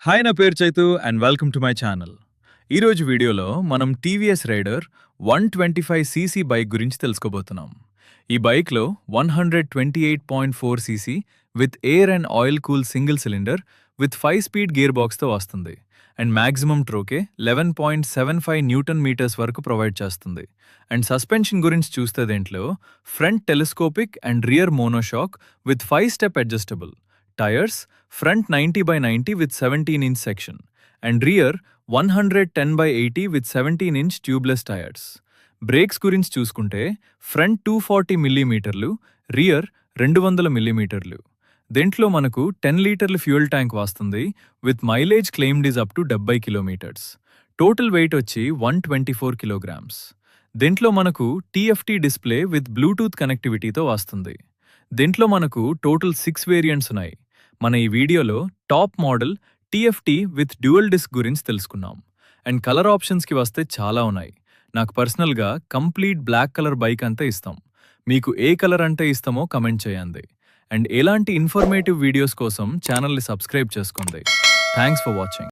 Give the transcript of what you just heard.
Hi, నా పేరు Chaitu and welcome to my channel. ఈరోజు వీడియోలో మనం టీవీఎస్ రైడర్ 125cc బైక్ గురించి తెలుసుకోబోతున్నాం. ఈ బైక్లో 128.4cc with air and oil cool single cylinder with five speed gear బాక్స్తో వస్తుంది and maximum torque 11.75 newton metres వరకు ప్రొవైడ్ చేస్తుంది. అండ్ సస్పెన్షన్ గురించి చూస్తే దేంట్లో front telescopic and rear monoshock with five step adjustable. Tires, front 90/90 with 17-inch section and rear 110/80 with 17-inch tubeless tires. Brakes గురించి చూసుకుంటే front 240 mm, rear 200 mm. దీంట్లో మనకు 10 లీటర్ల ఫ్యూయల్ ట్యాంక్ వస్తుంది with mileage claimed is up to 70 km. Total weight వచ్చి 124 kg. దీంట్లో మనకు TFT display with Bluetooth కనెక్టివిటీతో వస్తుంది. దీంట్లో మనకు టోటల్ 6 వేరియంట్స్ ఉన్నాయి. మన ఈ వీడియోలో top model TFT with dual disc గురించి తెలుసుకున్నాం. అండ్ కలర్ ఆప్షన్స్కి వస్తే చాలా ఉన్నాయి. నాకు పర్సనల్గా కంప్లీట్ బ్లాక్ కలర్ బైక్ అంతా ఇస్తాం. మీకు ఏ కలర్ అంటే ఇస్తామో కమెంట్ చేయండి. అండ్ ఎలాంటి ఇన్ఫర్మేటివ్ వీడియోస్ కోసం ఛానల్ని సబ్స్క్రైబ్ చేసుకోండి. Thanks for watching.